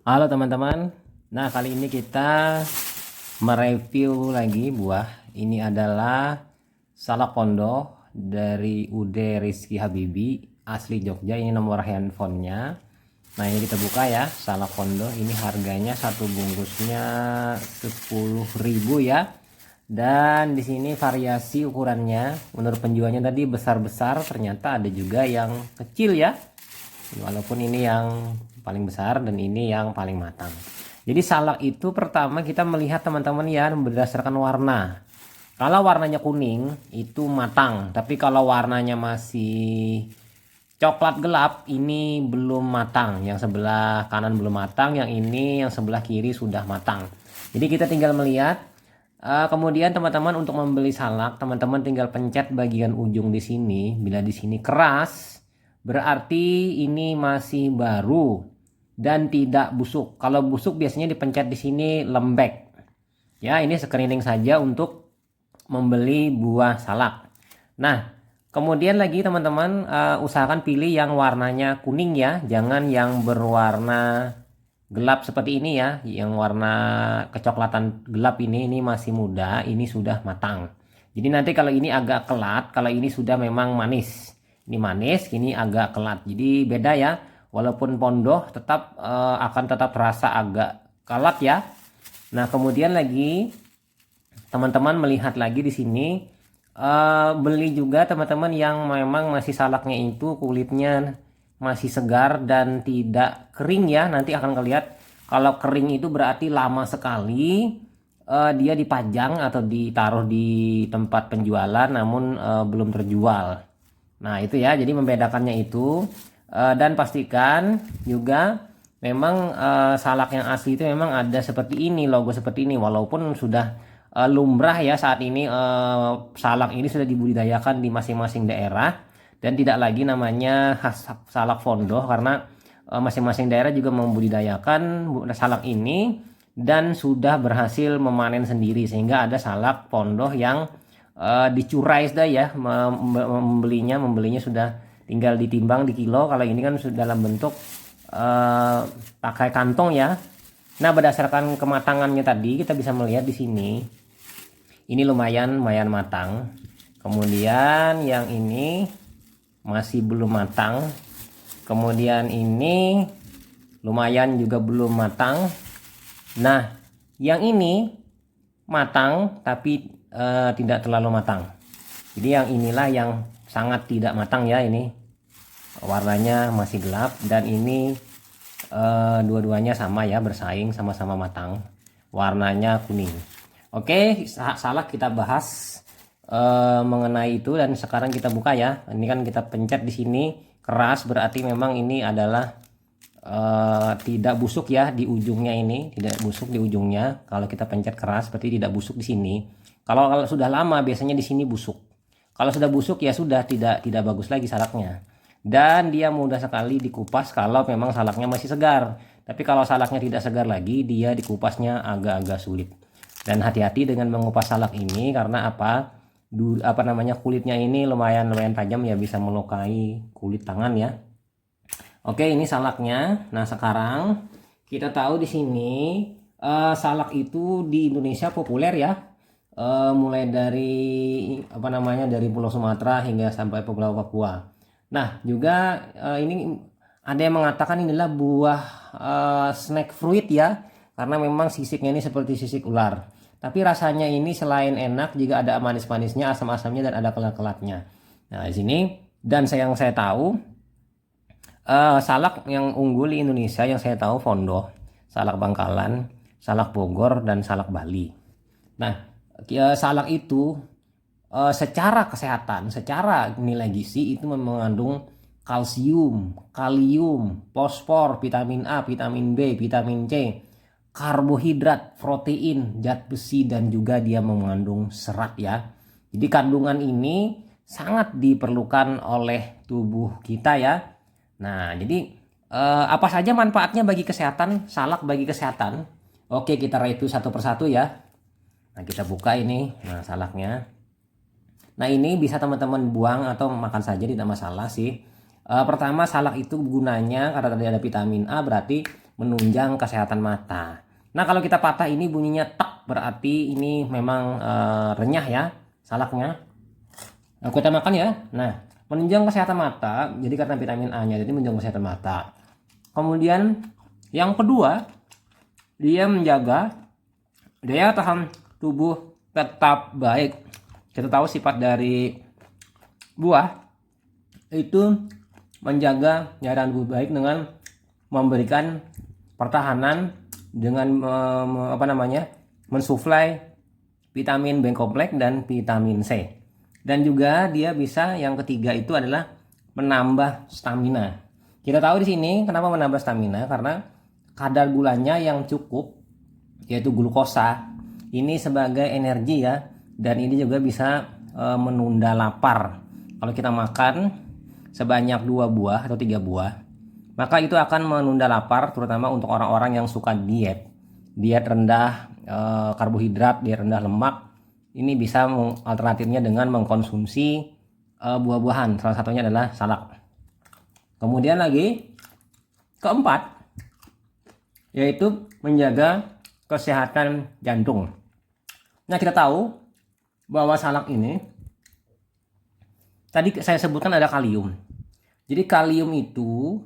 Halo teman-teman. Nah, kali ini kita mereview lagi buah. Ini adalah salak pondok dari Ude Rizky Habibi, asli Jogja. Ini nomor handphonenya. Nah, ini kita buka ya, salak pondok. Ini harganya satu bungkusnya 10.000 ya. Dan di sini variasi ukurannya. Menurut penjualnya tadi besar-besar, ternyata ada juga yang kecil ya. Walaupun ini yang paling besar dan ini yang paling matang. Jadi salak itu pertama kita melihat teman-teman ya berdasarkan warna. Kalau warnanya kuning itu matang, tapi kalau warnanya masih coklat gelap ini belum matang. Yang sebelah kanan belum matang, yang ini yang sebelah kiri sudah matang. Jadi kita tinggal melihat. Kemudian teman-teman untuk membeli salak, teman-teman tinggal pencet bagian ujung di sini. Bila di sini keras, berarti ini masih baru dan tidak busuk. Kalau busuk biasanya dipencet di sini lembek. Ya, ini screening saja untuk membeli buah salak. Nah, kemudian lagi teman-teman usahakan pilih yang warnanya kuning ya, jangan yang berwarna gelap seperti ini ya. Yang warna kecoklatan gelap ini masih muda, ini sudah matang. Jadi nanti kalau ini agak kelat, kalau ini sudah memang manis. Ini manis, ini agak kelat. Jadi beda ya. Walaupun pondoh tetap akan tetap terasa agak kelat ya. Nah, kemudian lagi teman-teman melihat lagi di sini beli juga teman-teman yang memang masih salaknya itu kulitnya masih segar dan tidak kering ya. Nanti akan kelihatan kalau kering itu berarti lama sekali dia dipajang atau ditaruh di tempat penjualan namun belum terjual. Nah itu ya, jadi membedakannya itu. Dan pastikan juga memang salak yang asli itu memang ada seperti ini, logo seperti ini. Walaupun sudah lumrah ya saat ini salak ini sudah dibudidayakan di masing-masing daerah dan tidak lagi namanya salak pondok, karena masing-masing daerah juga membudidayakan salak ini dan sudah berhasil memanen sendiri, sehingga ada salak pondok yang dicurai sudah ya, membelinya sudah tinggal ditimbang di kilo. Kalau ini kan sudah dalam bentuk pakai kantong ya. Nah, berdasarkan kematangannya tadi kita bisa melihat di sini ini lumayan matang. Kemudian yang ini masih belum matang. Kemudian ini lumayan juga belum matang. Nah, yang ini matang tapi tidak terlalu matang. Jadi yang inilah yang sangat tidak matang ya, ini warnanya masih gelap, dan ini dua-duanya sama ya, bersaing sama-sama matang, warnanya kuning. Oke, salak kita bahas mengenai itu, dan sekarang kita buka ya. Ini kan kita pencet di sini keras, berarti memang ini adalah tidak busuk ya di ujungnya, ini tidak busuk di ujungnya. Kalau kita pencet keras berarti tidak busuk di sini. Kalau sudah lama biasanya di sini busuk. Kalau sudah busuk ya sudah tidak bagus lagi salaknya. Dan dia mudah sekali dikupas kalau memang salaknya masih segar. Tapi kalau salaknya tidak segar lagi, dia dikupasnya agak-agak sulit. Dan hati-hati dengan mengupas salak ini, karena apa namanya, kulitnya ini lumayan tajam ya, bisa melukai kulit tangan ya. Oke, ini salaknya. Nah, sekarang kita tahu di sini salak itu di Indonesia populer ya. Mulai dari apa namanya, dari Pulau Sumatera hingga sampai Pulau Papua. Nah, juga ini ada yang mengatakan inilah buah snack fruit ya, karena memang sisiknya ini seperti sisik ular. Tapi rasanya ini selain enak juga ada manis-manisnya, asam-asamnya, dan ada kelat-kelatnya. Nah, di sini dan yang saya tahu salak yang unggul di Indonesia yang saya tahu Fondo, salak Bangkalan, salak Bogor, dan salak Bali. Nah, salak itu secara kesehatan, secara nilai gizi itu mengandung kalsium, kalium, fosfor, vitamin A, vitamin B, vitamin C, karbohidrat, protein, zat besi, dan juga dia mengandung serat ya. Jadi kandungan ini sangat diperlukan oleh tubuh kita ya. Nah, jadi apa saja manfaatnya bagi kesehatan salak bagi kesehatan? Oke, kita review satu persatu ya. Nah, kita buka ini. Nah, salaknya. Nah, ini bisa teman-teman buang atau makan saja, tidak masalah sih. Pertama, salak itu gunanya karena tadi ada vitamin A, berarti menunjang kesehatan mata. Nah, kalau kita patah ini bunyinya tek, berarti ini memang renyah ya salaknya. Nah, kita makan ya. Nah, menunjang kesehatan mata, jadi karena vitamin A-nya, jadi menunjang kesehatan mata. Kemudian yang kedua, dia menjaga daya tahan tubuh tetap baik. Kita tahu sifat dari buah itu menjaga daya tahan tubuh baik dengan memberikan pertahanan dengan mensuplai vitamin B kompleks dan vitamin C. Dan juga dia bisa, yang ketiga itu adalah menambah stamina. Kita tahu di sini kenapa menambah stamina, karena kadar gulanya yang cukup, yaitu glukosa, ini sebagai energi ya, dan ini juga bisa menunda lapar. Kalau kita makan sebanyak 2 buah atau 3 buah, maka itu akan menunda lapar, terutama untuk orang-orang yang suka diet rendah karbohidrat, diet rendah lemak. Ini bisa alternatifnya dengan mengkonsumsi buah-buahan, salah satunya adalah salak. Kemudian lagi keempat, yaitu menjaga kesehatan jantung. Nah, kita tahu bahwa salak ini tadi saya sebutkan ada kalium. Jadi kalium itu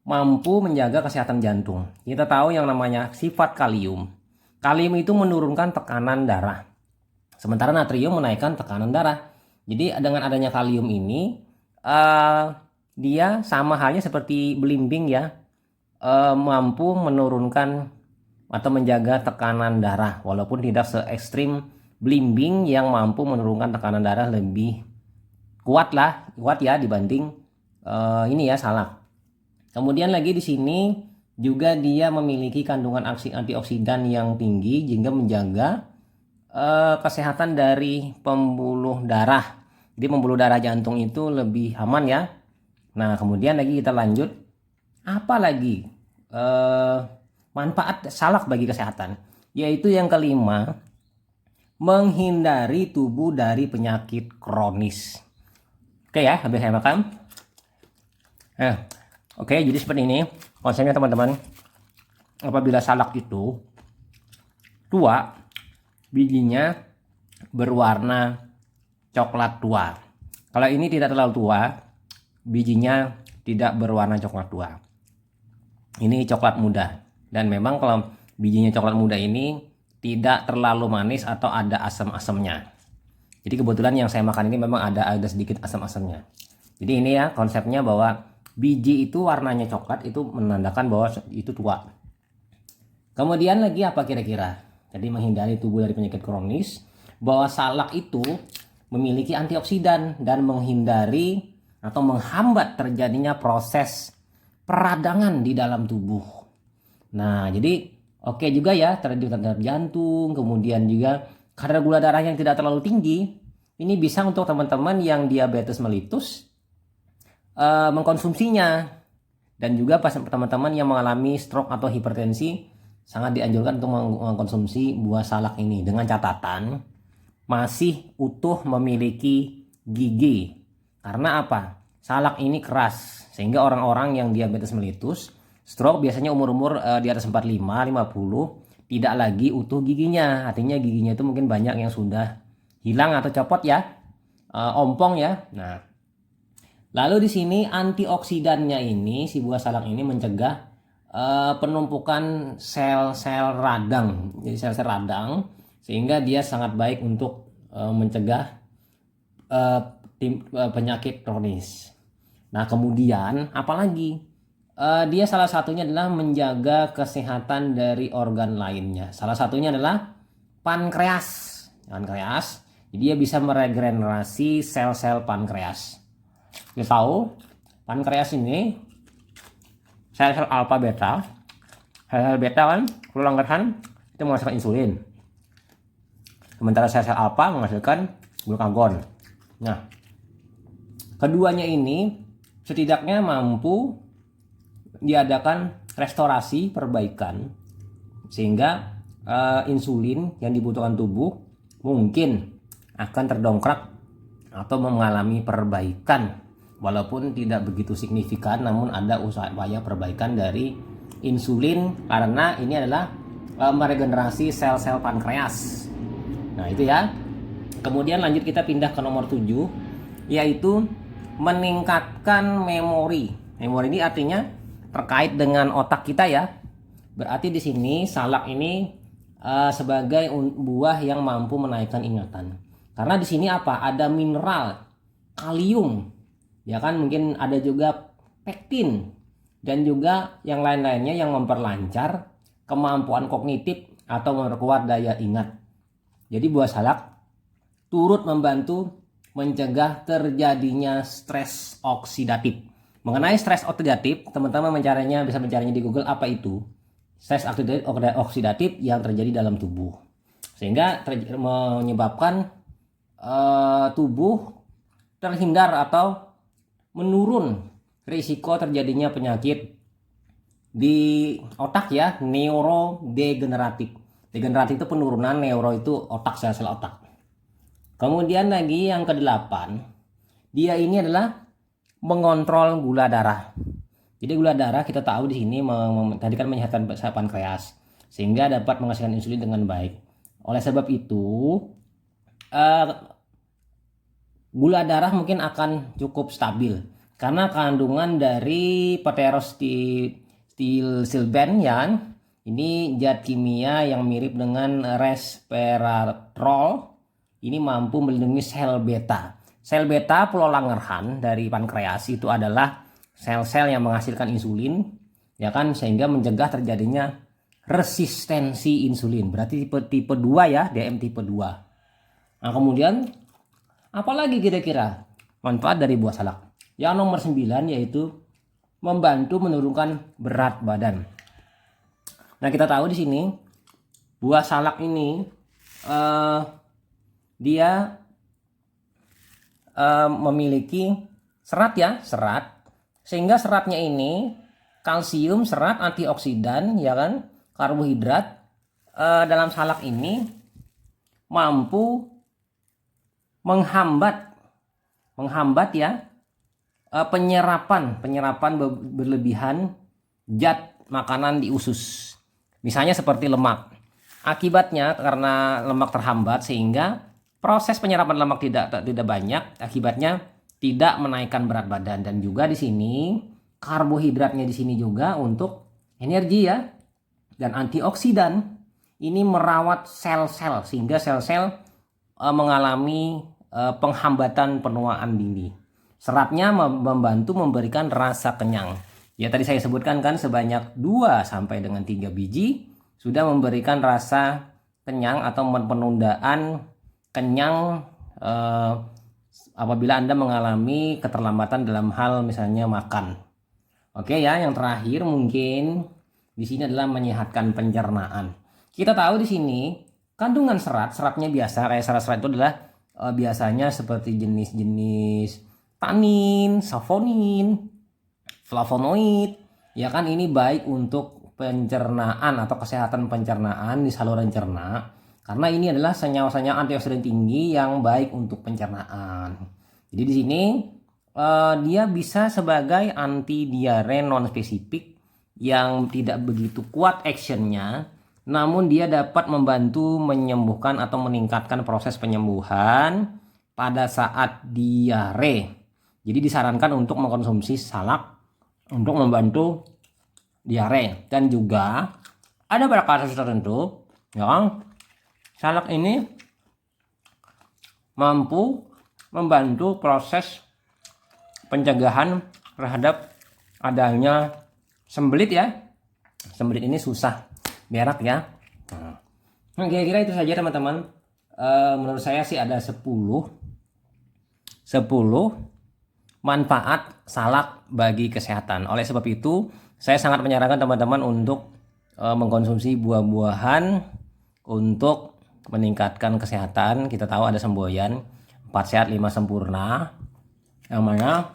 mampu menjaga kesehatan jantung. Kita tahu yang namanya sifat kalium. Kalium itu menurunkan tekanan darah. Sementara natrium menaikkan tekanan darah. Jadi dengan adanya kalium ini, dia sama halnya seperti belimbing ya, mampu menurunkan atau menjaga tekanan darah. Walaupun tidak se ekstrim belimbing yang mampu menurunkan tekanan darah lebih kuat ya dibanding ini ya salak. Kemudian lagi di sini juga dia memiliki kandungan antioksidan yang tinggi sehingga menjaga kesehatan dari pembuluh darah. Jadi pembuluh darah jantung itu lebih aman ya. Nah, kemudian lagi kita lanjut, apa lagi manfaat salak bagi kesehatan? Yaitu yang kelima, menghindari tubuh dari penyakit kronis. Oke ya, habis saya makan. Oke, jadi seperti ini konsepnya teman-teman. Apabila salak itu tua, bijinya berwarna coklat tua. Kalau ini tidak terlalu tua, bijinya tidak berwarna coklat tua. Ini coklat muda. Dan memang kalau bijinya coklat muda ini tidak terlalu manis atau ada asam-asamnya. Jadi kebetulan yang saya makan ini memang ada sedikit asam-asamnya. Jadi ini ya konsepnya, bahwa biji itu warnanya coklat, itu menandakan bahwa itu tua. Kemudian lagi apa kira-kira? Jadi menghindari tubuh dari penyakit kronis, bahwa salak itu memiliki antioksidan dan menghindari atau menghambat terjadinya proses peradangan di dalam tubuh. Nah, jadi oke juga ya terhadap jantung, kemudian juga kadar gula darah yang tidak terlalu tinggi. Ini bisa untuk teman-teman yang diabetes mellitus mengkonsumsinya, dan juga pas teman-teman yang mengalami stroke atau hipertensi sangat dianjurkan untuk mengkonsumsi buah salak ini, dengan catatan masih utuh memiliki gigi. Karena apa? Salak ini keras, sehingga orang-orang yang diabetes mellitus, stroke biasanya umur-umur di atas 45, 50 tidak lagi utuh giginya. Artinya giginya itu mungkin banyak yang sudah hilang atau copot ya, ompong ya. Nah, lalu di sini antioksidannya ini, si buah salak ini mencegah penumpukan sel-sel radang. Jadi sel-sel radang, sehingga dia sangat baik untuk mencegah penyakit kronis. Nah, kemudian apalagi? Dia salah satunya adalah menjaga kesehatan dari organ lainnya. Salah satunya adalah pankreas. Pankreas, jadi dia bisa meregenerasi sel-sel pankreas. Kita tahu pankreas ini sel-sel alfa beta. Sel-sel beta kan kalau langgaran itu menghasilkan insulin, sementara sel-sel alfa menghasilkan glukagon. Nah, keduanya ini setidaknya mampu diadakan restorasi perbaikan, sehingga insulin yang dibutuhkan tubuh mungkin akan terdongkrak atau mengalami perbaikan, walaupun tidak begitu signifikan, namun ada upaya perbaikan dari insulin karena ini adalah meregenerasi sel-sel pankreas. Nah itu ya. Kemudian lanjut kita pindah ke nomor 7, yaitu meningkatkan memori. Memori ini artinya terkait dengan otak kita ya. Berarti di sini salak ini sebagai buah yang mampu menaikkan ingatan. Karena di sini apa? Ada mineral, kalium, ya kan, mungkin ada juga pektin dan juga yang lain-lainnya yang memperlancar kemampuan kognitif atau memperkuat daya ingat. Jadi buah salak turut membantu mencegah terjadinya stres oksidatif. Mengenai stres oksidatif, teman-teman bisa mencarinya di Google apa itu stres oksidatif yang terjadi dalam tubuh, sehingga menyebabkan tubuh terhindar atau menurun risiko terjadinya penyakit di otak ya, neurodegeneratif. Degeneratif itu penurunan, neuro itu otak, sel-sel otak. Kemudian lagi yang ke-8, dia ini adalah mengontrol gula darah. Jadi gula darah kita tahu di sini tadi kan menyehatkan pankreas sehingga dapat menghasilkan insulin dengan baik. Oleh sebab itu gula darah mungkin akan cukup stabil karena kandungan dari pterosilben ya. Ini zat kimia yang mirip dengan resveratrol. Ini mampu melindungi sel beta. Sel beta Pulau Langerhans dari pankreas itu adalah sel-sel yang menghasilkan insulin, ya kan, sehingga mencegah terjadinya resistensi insulin. Berarti tipe 2 ya, DM tipe 2. Nah, kemudian apalagi kira-kira manfaat dari buah salak? Yang nomor 9 yaitu membantu menurunkan berat badan. Nah, kita tahu di sini buah salak ini dia memiliki serat ya, serat, sehingga seratnya ini kalsium, serat, antioksidan ya kan, karbohidrat dalam salak ini mampu menghambat ya penyerapan berlebihan zat makanan di usus, misalnya seperti lemak. Akibatnya karena lemak terhambat sehingga proses penyerapan lemak tidak banyak, akibatnya tidak menaikkan berat badan. Dan juga di sini karbohidratnya di sini juga untuk energi ya, dan antioksidan ini merawat sel-sel sehingga sel-sel mengalami penghambatan penuaan dini. Seratnya membantu memberikan rasa kenyang. Ya tadi saya sebutkan kan sebanyak 2 sampai dengan 3 biji sudah memberikan rasa kenyang atau penundaan kenyang apabila Anda mengalami keterlambatan dalam hal misalnya makan. Oke ya, yang terakhir mungkin di sini adalah menyehatkan pencernaan. Kita tahu di sini kandungan seratnya biasa, kayak serat-serat itu adalah biasanya seperti jenis-jenis tanin, savonin, flavonoid, ya kan, ini baik untuk pencernaan atau kesehatan pencernaan di saluran cerna, karena ini adalah senyawa-senyawa antioksidan tinggi yang baik untuk pencernaan. Jadi di sini dia bisa sebagai anti diare non spesifik yang tidak begitu kuat actionnya, namun dia dapat membantu menyembuhkan atau meningkatkan proses penyembuhan pada saat diare. Jadi disarankan untuk mengkonsumsi salak untuk membantu diare. Dan juga ada pada kasus tertentu yang salak ini mampu membantu proses pencegahan terhadap adanya sembelit ya. Sembelit ini susah berak ya. Nah, kira-kira itu saja teman-teman. Menurut saya sih ada 10 manfaat salak bagi kesehatan. Oleh sebab itu, saya sangat menyarankan teman-teman untuk mengkonsumsi buah-buahan untuk meningkatkan kesehatan. Kita tahu ada semboyan 4 sehat 5 sempurna, yang mana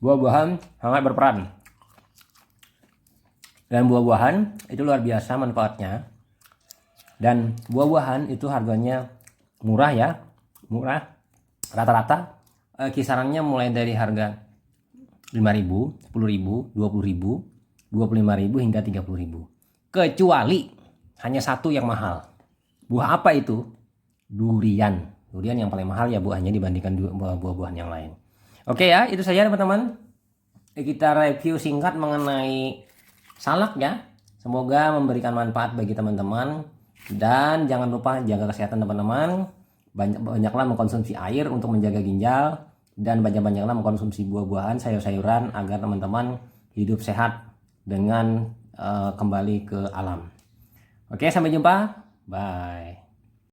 buah-buahan sangat berperan. Dan buah-buahan itu luar biasa manfaatnya. Dan buah-buahan itu harganya murah ya, murah. Rata-rata kisarannya mulai dari harga 5.000, 10.000, 20.000, 25.000 hingga 30.000. Kecuali hanya satu yang mahal. Buah apa itu? Durian. Durian yang paling mahal ya buahnya dibandingkan buah-buahan yang lain. Oke ya, itu saja teman-teman. Kita review singkat mengenai salak ya. Semoga memberikan manfaat bagi teman-teman. Dan jangan lupa jaga kesehatan teman-teman. Banyaklah mengkonsumsi air untuk menjaga ginjal. Dan banyak-banyaklah mengkonsumsi buah-buahan, sayur-sayuran agar teman-teman hidup sehat dengan kembali ke alam. Oke, sampai jumpa. Bye.